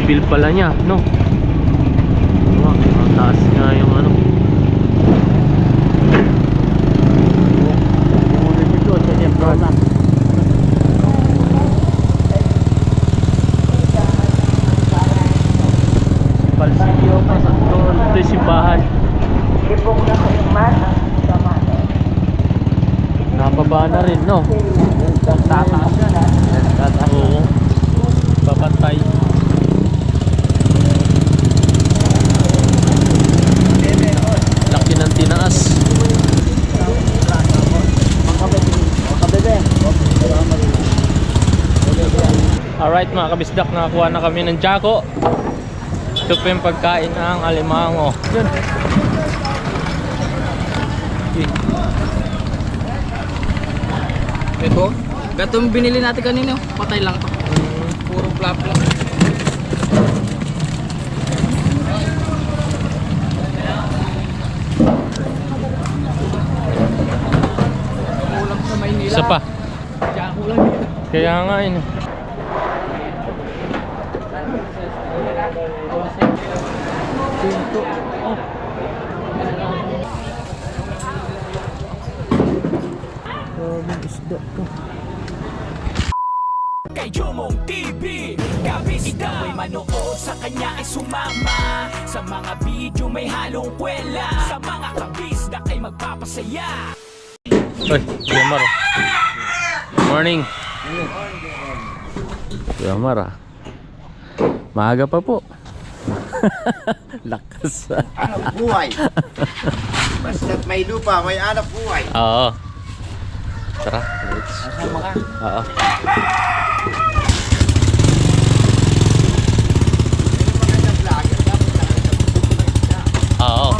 bibil pala niya, no? Mataas nga yung ano. Palsitio pa sa ito yung simbahan. Napaba na rin, no? Tataas yan, ha? Tataas. Oo. Papantay. Laki ng tinaas. Alright mga kabisdak, nakakuha na kami ng Jaco. Ito po yung pagkain ng alimango. Yun. Ito, gatong binili natin kanina, patay lang to. Puro flap lang. Kulang sa Maynila. Isa pa. Diyan kulang dito. Kaya nga yun. Isda to. Kay Jomong TV, kabis ikaw ay manood, sa kanya ay sumama. Sa mga video may halong kwela, sa mga kabisdak ay magpapasaya. Oy, Kuya Mar. Morning. Kuya Mar, ah. Maaga pa po. Lakas. Anak buhay. Basta't may lupa, may anak buhay. Oo. Tara, let's go. Oo. Oo.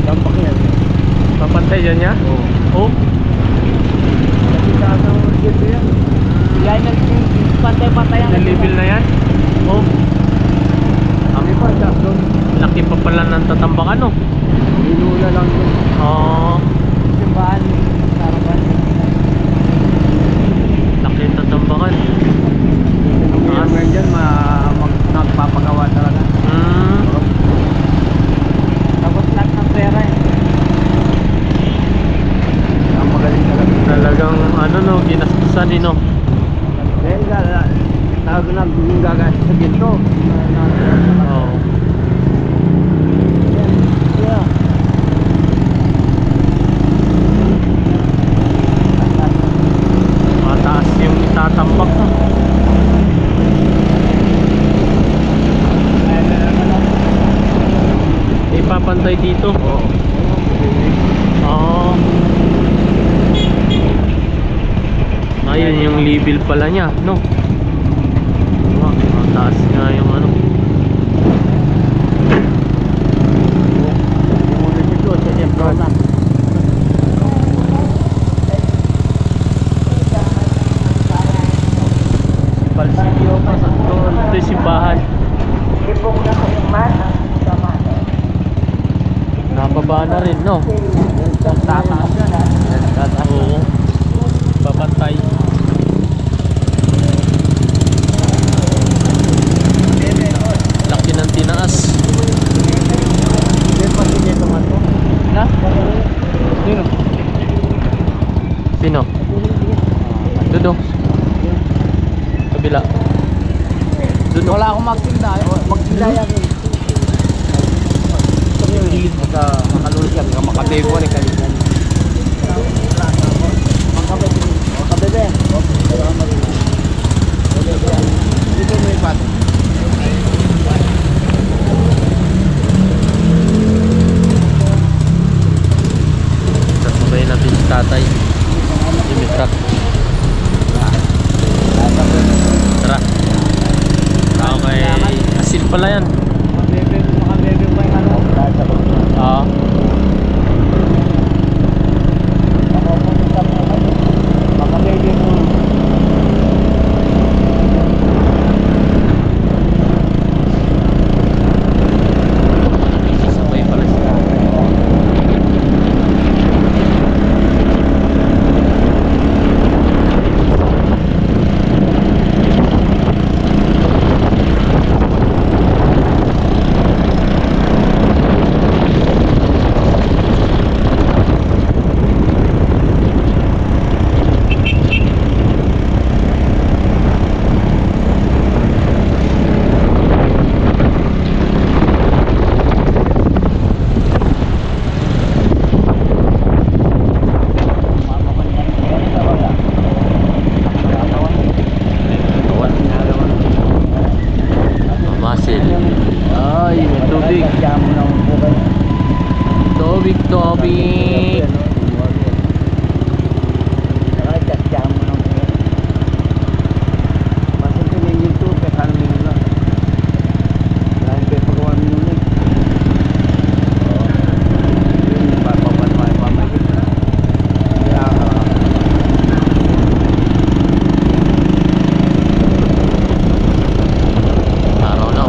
Tampak yan. Papantay dyan niya? Oh. Yan yung pantay-pantay ang Yung level na yan? Oh. Kami pa, doon. Laki pa pala ng tatambakan, no? Inuna lang yun. Oh. simbahan. Sarapan. Laki ng tatambakan. Ngayon dyan, magpapagawa talaga. Tapos lahat ng pera eh. Ang magaling talaga. Talagang ano no, ginastusan din no. Dahil nagagas sa ginto. Oh. Mataas yung itatambak no. Ipapantay dito. Oo. Oo. Ayun yung level pala niya, no? Mataas nga yung ano. Dito sa Jefferson. Palsyo pa sa doon. Ito yung simbahan. Nababa na rin, no? Tataas yan ha. Tataas. Oo. Papantay. Laki ng tinaas. Hindi pa sige naman to. Na? Sino? Sino? Dudo. Kabila. Dudo. Wala akong magtinda. Magtinda yan. Makalulog yan. Makabebo rin kalitan. Makabebe. Dito mo yung pato. Sasabayin natin si tatay. Dimitrak. Tara. Okay. Asin pala yan. Makabebe pa yung ano. Oo. Makabebe mo. Sasabay pala si tatay. Masil. Ay, may tubig. Tubig, tubig. Araw na.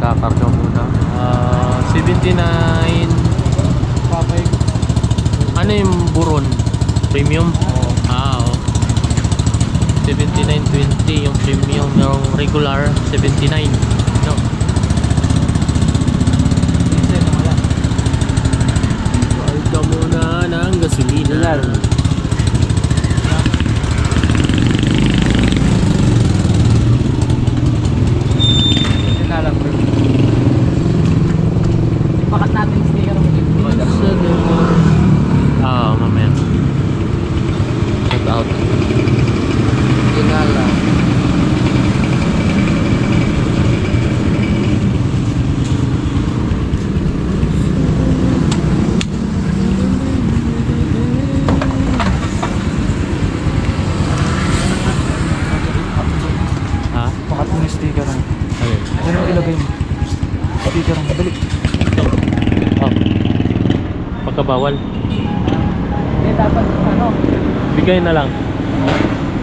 Kakarga muna. 79. Papay. Ano yung buron? Premium? Oo. 79.20 yung premium. Yung regular, 79. No? Karga muna ng gasolina. Alam bro. Pakat natin yung sticker mo dito. Mamaya. Shout out. Tingala. Ha? Pakat mo yung sticker mo. Ayun. Ano ilagay mo? Sticker mo. Dali. Oh. Pagkabawal. Hindi, dapat ano, Bigay na lang.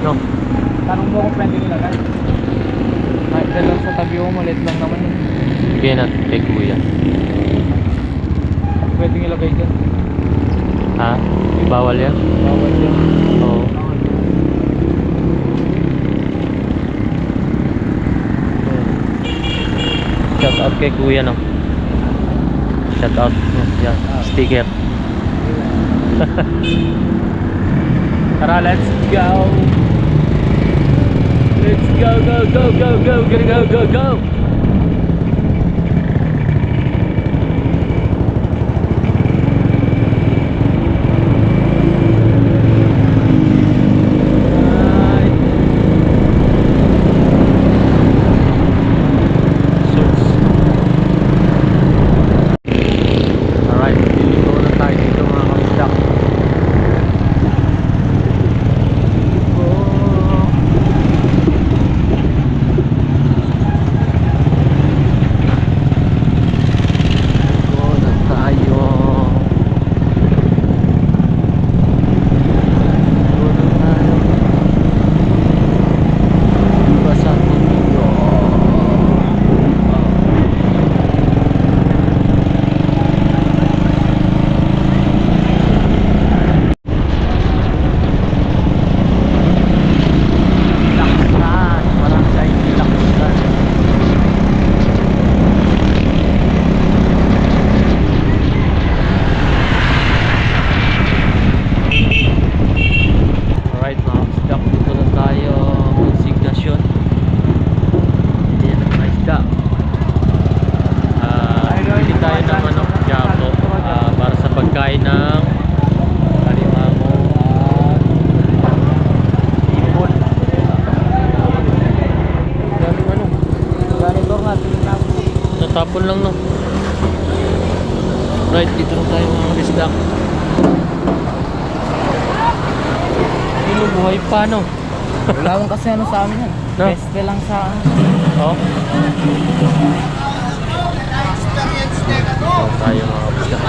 No. tanong mo kung pwede nilagay. Kahit lang sa tabi mo, maliit lang naman yun. Bigay natin kay kuya. Pwede nilagay dyan. Ha? Bawal yan? Bawal dyan. Oo. Shout out kay kuya, no? Shout out. Yan. Sticker. Tara, let's go! Let's go, go, go, go, go, go, go, go, go! Alright, dito na tayo dito mga kabisdak. Pagkain ng alimango at ibon. Daming ano? Ganito nga, tinatapos. Natapon lang, no? Right, dito na tayo mga kabisdak. Buhay pa, no? Wala akong kasi ano sa amin yan. No? Peste lang sa ano. Oh. So, tayo mga kabisdak.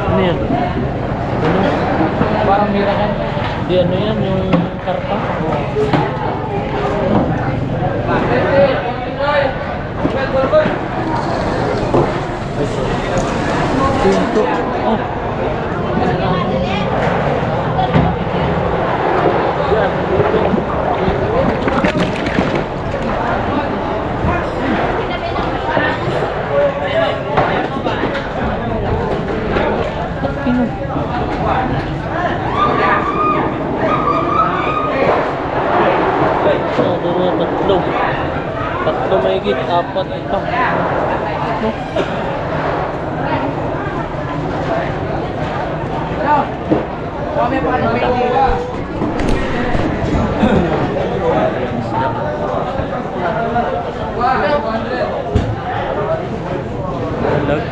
Ano yan? Parang mira ka. Di ano yan, yung karpa? Pinto. Oh. Yan. Tatlo mahigit, apat pa. No? Kami pa ng Maynila. Wow. Dalag.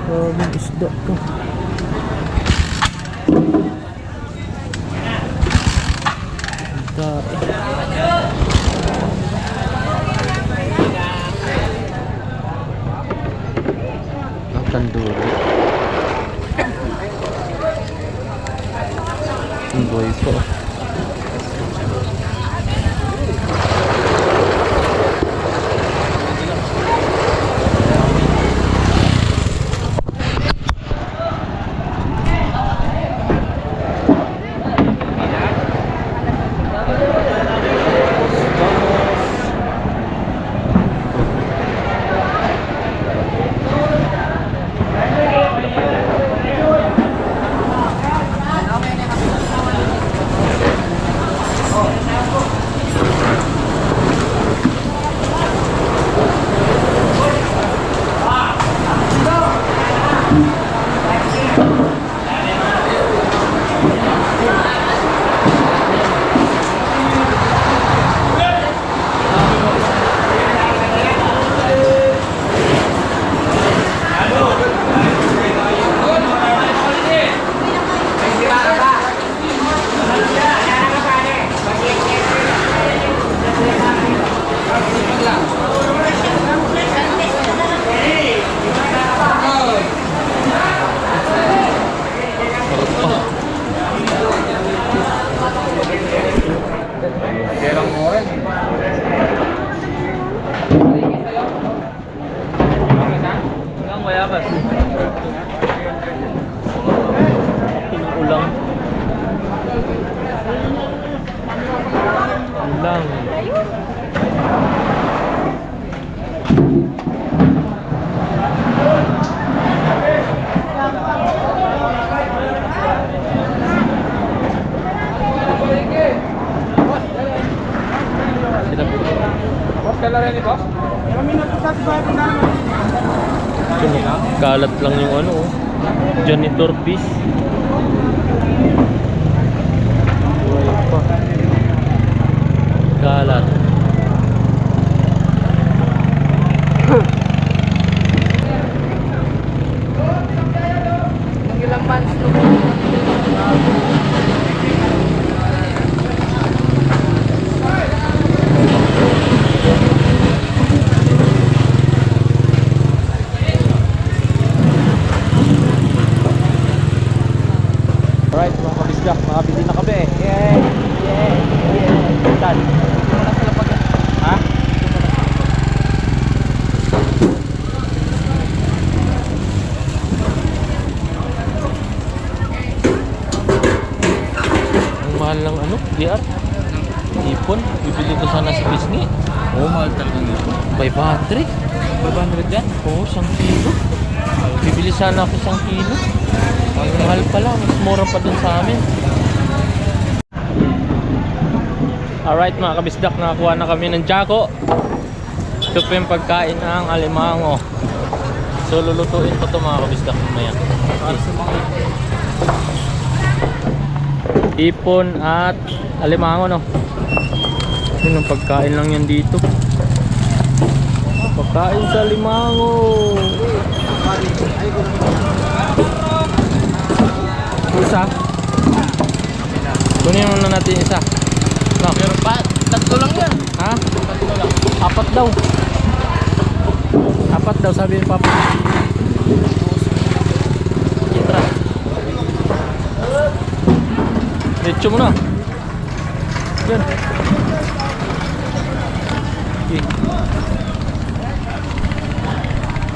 Daming isda to. Ang tanduri. Ang boy po. Ulang. Kalat lang yung ano, janitor piece. Buhay pa. Kalat. Ilang months to go? Alright mga kabisdak, makabili na kami. Yay! Yay! Yay! Done. Ha? Ang mahal ng ano? Diat? Ipon? Bibili ko sana sa Disney. Oo, mahal talaga nito. 500? 500 yan? Oo, 1 kilo. Bibili sana ako 1 kilo. Mahal pala, mas mura pa dun sa amin. Alright mga kabisdak, nakakuha na kami ng Jaco. Ito po yung pagkain ng alimango. So lulutuin ko ito mga kabisdak mamaya. Ipon at alimango, no? Yun ang pagkain lang yan dito. Pagkain sa alimango. Isa. Kunin muna natin isa. No. Meron pa. Tatlo lang yan. Ha? Tatlo lang. Apat daw. Apat daw sabi ni Papa. Itra. Diretso mo na. Yan. Okay.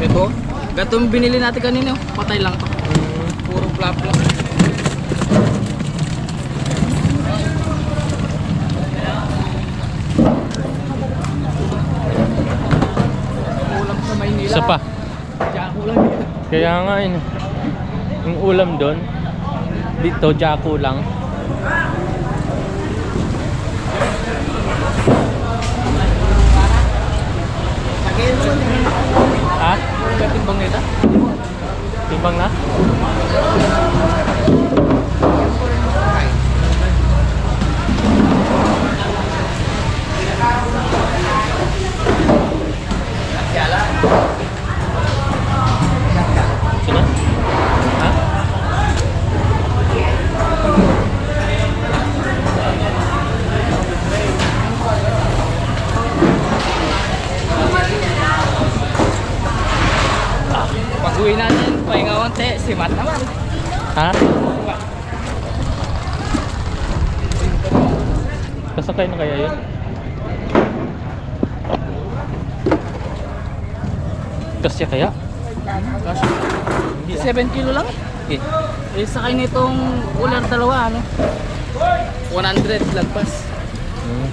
Ito. Gatong binili natin kanina. Patay lang to. Puro flap lang. Ulam sa Maynila. Isa pa. Diyan ulam dito. Kaya nga yun. Yung ulam doon. Dito, Jaco lang. Ha? Timbang nito. Timbang na? Sino? Ha? Pag-uwi natin, pahinga konti. Si Matt naman. Ha? Kasakay na kaya yun? Kasya kaya? Kasi 7 kilo lang. Okay. Eh, sakay nitong ular dalawa, ano? 100 lagpas. Oh.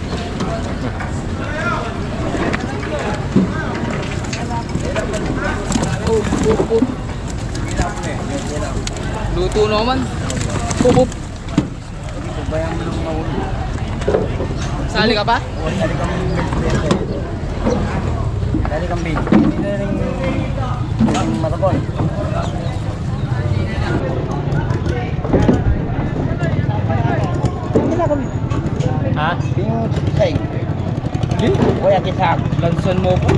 Luto naman. Pupup. Sali ka pa? Dari kambing. Ini ring matabon. Ha? Yung say. Kuya kita. Lansan mo po.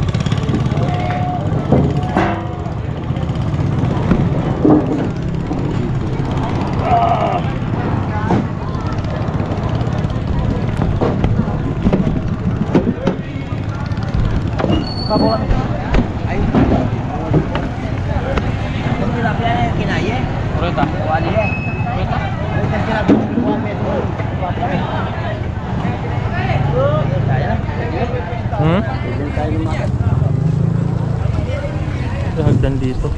Babon. Ay. Kung tilapia kinaya. Kureta? Wali eh. Kung tilapia kuha meto. Hmm? Hindi tayo lumakas. Ito hagdan dito.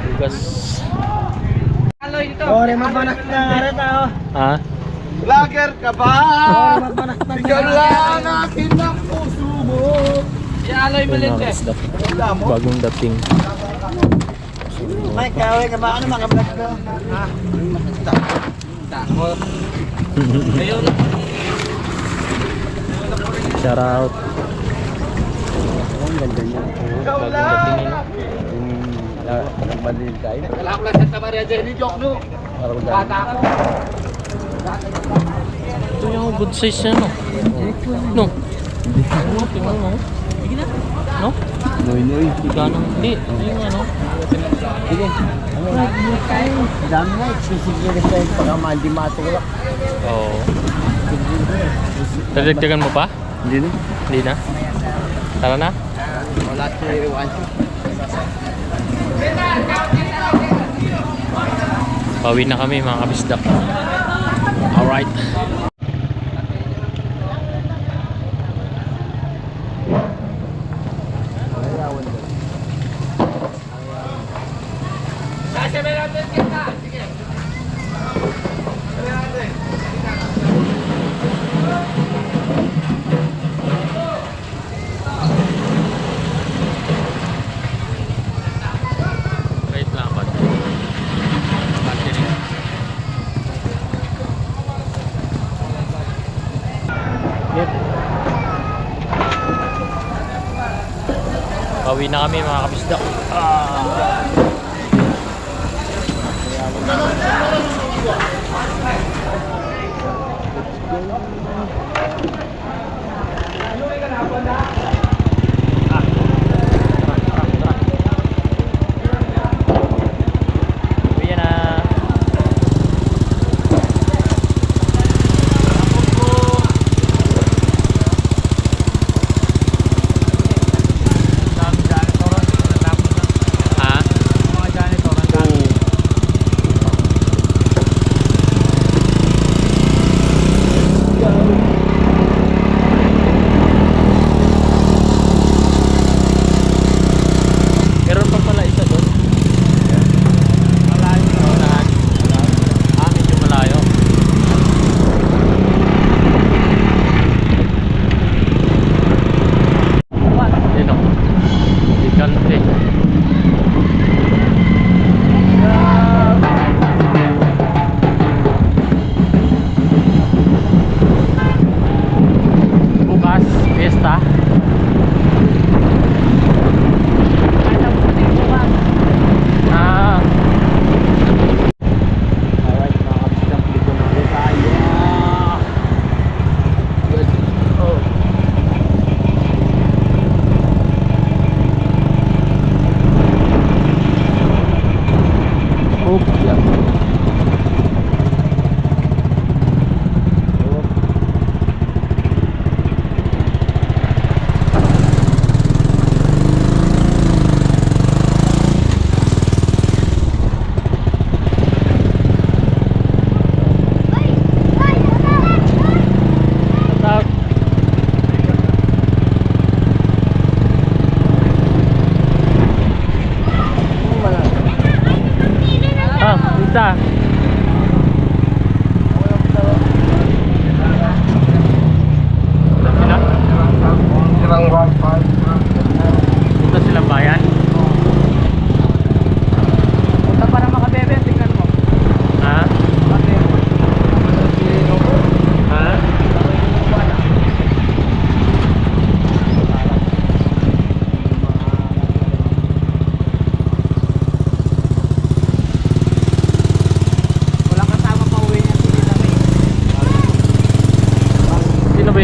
Bugas. Aloy dito. Ore mapanak na reta oh. Ha? Vlogger ka ba? Ore mapanak na. Ikaw lang akin ang puso mo. Si Aloy Ito Malente. mga isda. Bagong dating. May kaway ka ba? Ano mga vlog ko? Ha? Takot. Ayun. Shout out. Ang ganda niya. Bagong dating yun. Nagbalil tayo. Wala ko lang Santa Maria dyan. Hindi joke no. Bata ako. Ito yung good size na no? No? Tingnan mo. No? Noy. Ganang hindi. Ito yung ano? Sige. Dami na. Sisigil tayo pagka mandi matulak. Oo. Dadagdagan mo pa? Hindi na. Hindi na? Tara na? Wala si Wancho. Bawi na kami mga kabisdak. Alright. Wait lang ba? Battery. Yep. Bawi na kami mga kabisdak. Uwi na.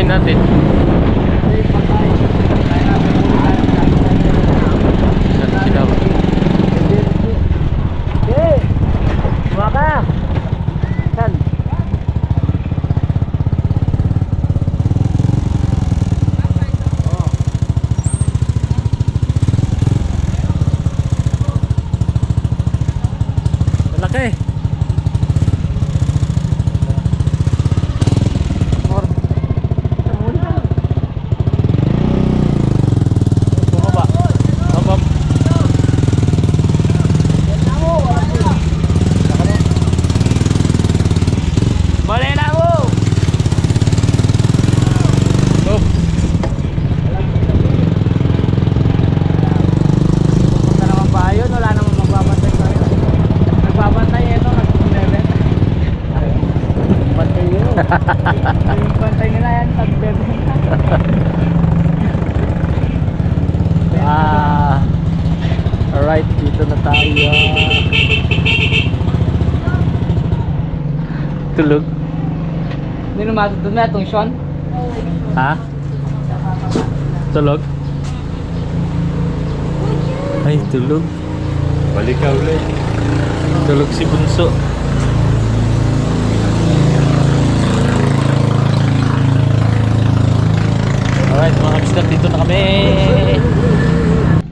gagawin natin? Saan si Daw? Maka! Saan? Malaki. Bumaba. Hop, hop. Bale na mo! Hop. Punta naman ba yun? Wala naman magbabantay pa rin. Nagbabantay ito, nag-11. Bantay yun. Yung bantay nila yan, nag-11. Alright, dito na tayo. Tulog. Hindi naman matutun na itong Sean. Ha? Tulog? Ay, tulog. Balik ka ulit. Tulog si Bunso. Alright mga kabisdak, dito na kami.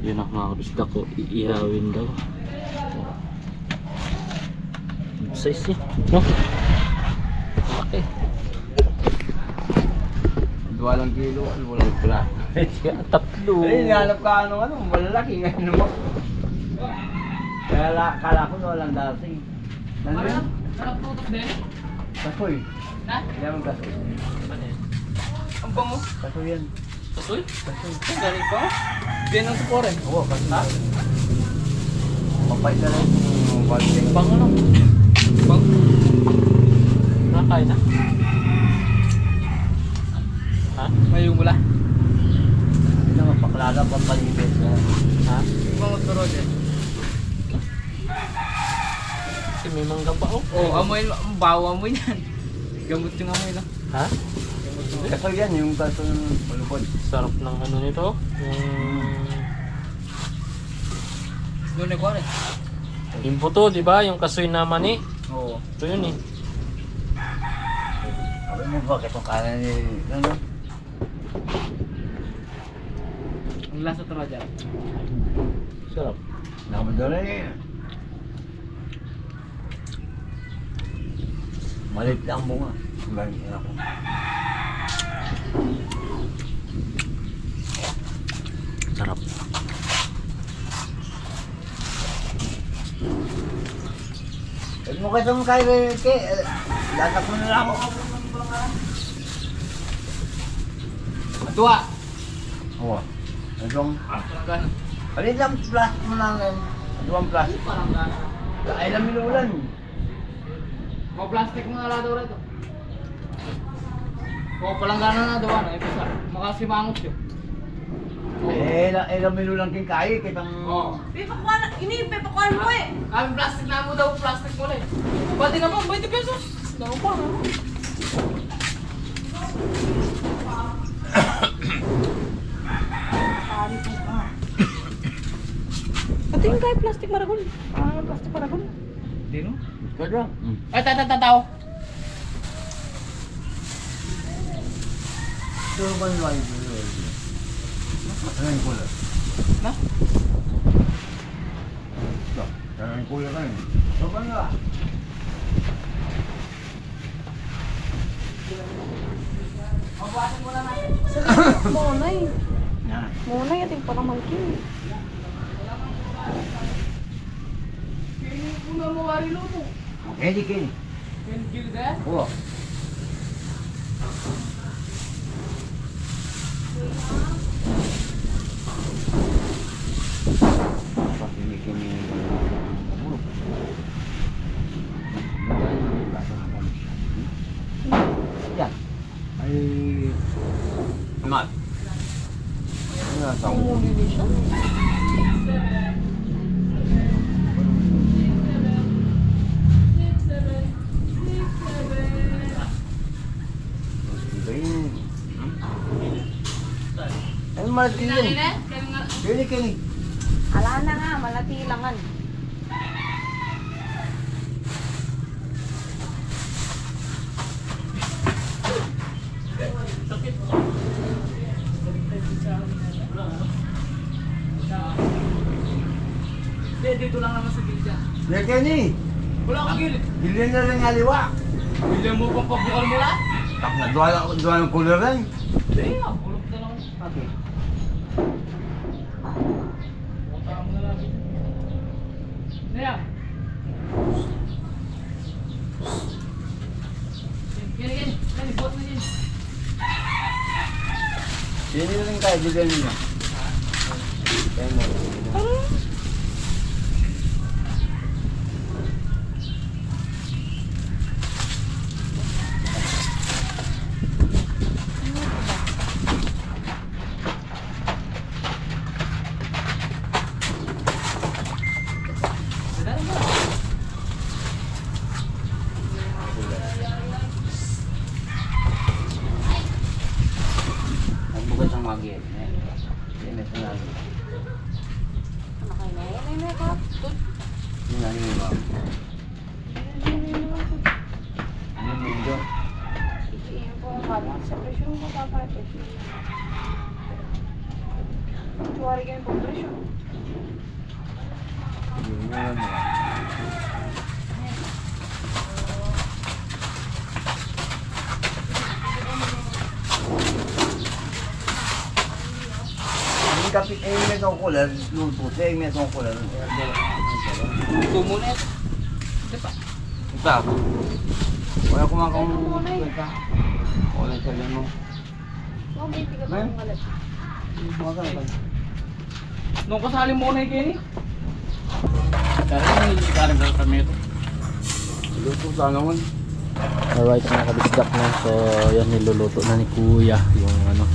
Yun ang mga kabisdak ko, iihawin daw. Size niya, no? Okay. Walang kilo, walang pula. Tatlo. Ay, hinahanap ka ano, malalaki nga naman. Kala ko na walang dating. Ano yun? Nakatutok din. Kasoy. Ha? Yan ang kasoy. Ang bango. Kasoy yan. Kasoy? Galing ba? Din ang tuporin. Oo, kasoy. Ha? Mapait na lang yung walking. Bang ano? Bang? Nakakain na? Ha? Mayong mula. Hindi naman, paklaga pampalibet na. Ha? Bango turo din. Kasi may mangga pa oh. Oh, amoy, ang bawa mo yan. Gamot yung amoy lang. Ha? Kasoy yan, yung kasoy ng palubod. Sarap ng ano nito. Doon ko rin. Yung puto, di ba? Yung kasoy na mani. Oo. Ito yun eh. Sabi mo ba, itong kanan ni... Ano? Ang lasa turo dyan. Sarap. Nakamadala eh. Malit lang bunga. Ganyan ako. Sarap. Huwag mo kayo kay Ke. Latak mo na lang ako. Dua. Oo. Itong... Parang Palit lang plastic mo lang. Itong plastic. Parang gano'n. Ay lang minulan. Mau plastik mo na daw rito. O palang gano'n na daw ano, ipisa. Makasimangot yun. Lang minulan king kaya. Kitang... Oo. Pepakuan mo eh. Kami plastic na mo daw, plastic mo na eh. Pati naman, 20 pesos. Daw pa, no? Ito yung kaya plastic maragol. Plastic maragol. Di no? Kaya? Ay, tao. Ito ba yung wali? Ano yung kulay? Na? Ito. Ano yung kulay ka yun? Ito ba nga? Monay. Yan. Monay at yung parang mangkin. Una mo wari lo mo. Kedi kedi. Can you do that? Oo. Papilikin niya yung bulok. Yan. Ay... Mat. Ano na tawag? Iba yun. malatilan. Kini. Ala na nga, malatilangan. Dito lang naman sa gilid dyan. Ya kini. Wala kang gilid. Bilhin na rin aliwa. Bilhin mo pang pabukal mo lang? Tak na duwa ng kulor rin. Hindi. Kulok na lang. Okay. Punta mo na lang. Naya. Gini. Buat mo din. Sini rin kayo, bilhin nyo. Kaya mo. Bukas ang magi. Ini senang. Ano kayo na? Yan na ka. Ini nani ba? Ini mundo. Iyon po ang kala. Sa presyo mo papatid. Tuwari kayo po presyo. Ini nani. Ini kapit eh may song kulor, luto sa may song kulor. Ito muna ito. Diba? Ito. Wala kumakang ito. Wala sa mo. Oh, may tiga pa ang malat. Nung kasali mo na yung Kenny? Kaya hindi karang kami ito. Luto sa naman. Alright mga kabisdak na. So yan niluluto na ni Kuya yung ano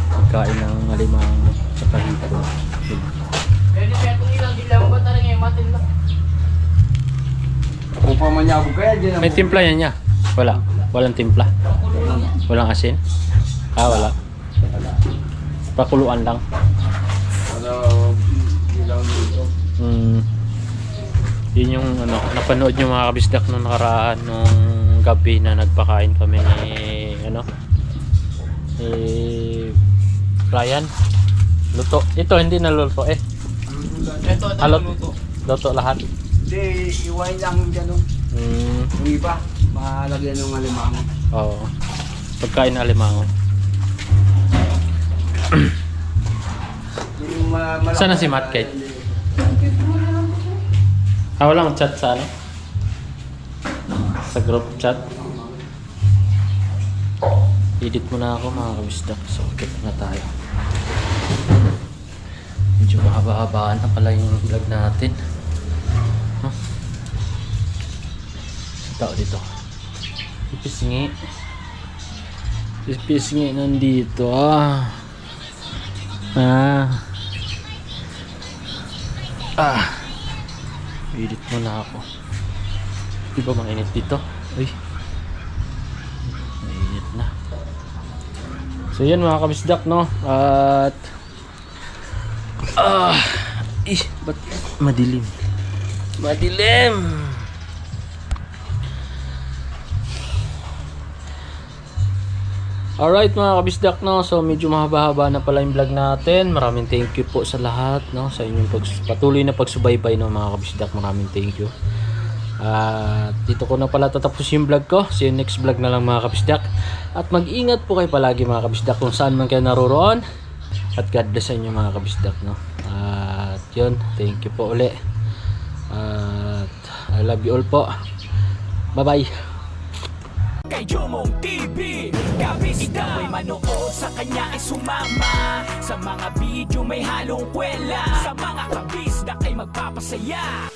pagkain ng alimang sa kahito. Kenny, kaya itong ilang gilang ba tayo ngayon matin lang? Kung pamanyabog kaya dyan May timpla yan niya? Wala. Walang timpla. Walang asin? Wala. Pakuluan lang. Ano, ilang dito. Yun yung ano, napanood nyo mga kabisdak nung nakaraan nung gabi na nagpakain kami ni ano Ryan. Luto. Ito hindi na luto eh. Ito Halot. luto. Luto lahat. Hindi, iwain lang dyan o. Yung iba, malagyan ng alimango. Oo. Pagkain na alimango. Yung malaki. Sana si Matt Kate? Walang chat sa ano? Sa group chat. Edit mo na ako mga kabisdak. So, okay na tayo. Medyo mahaba-habaan na pala yung vlog natin. Huh? Tao dito. Ipisngi. Ipisngi nandito. Edit mo na ako. Di ba mainit dito? Uy. Mainit na. So yan mga kabisdak no. At ba't madilim? Madilim! Alright mga kabisdak no. So medyo mahaba-haba na pala yung vlog natin. Maraming thank you po sa lahat no, sa inyong patuloy na pagsubaybay no mga kabisdak. Maraming thank you. Dito ko na pala tatapos yung vlog ko. See you next vlog na lang mga kabisdak. At mag-ingat po kayo palagi mga kabisdak kung saan man kayo naroroon. At God bless sa inyo mga kabisdak no. At yun, thank you po uli. At I love you all po. Bye bye. Kay Jomong TV, kabis ikaw ay manood, sa kanya ay sumama. Sa mga video may halong kwela, sa mga kabis na ay magpapasaya.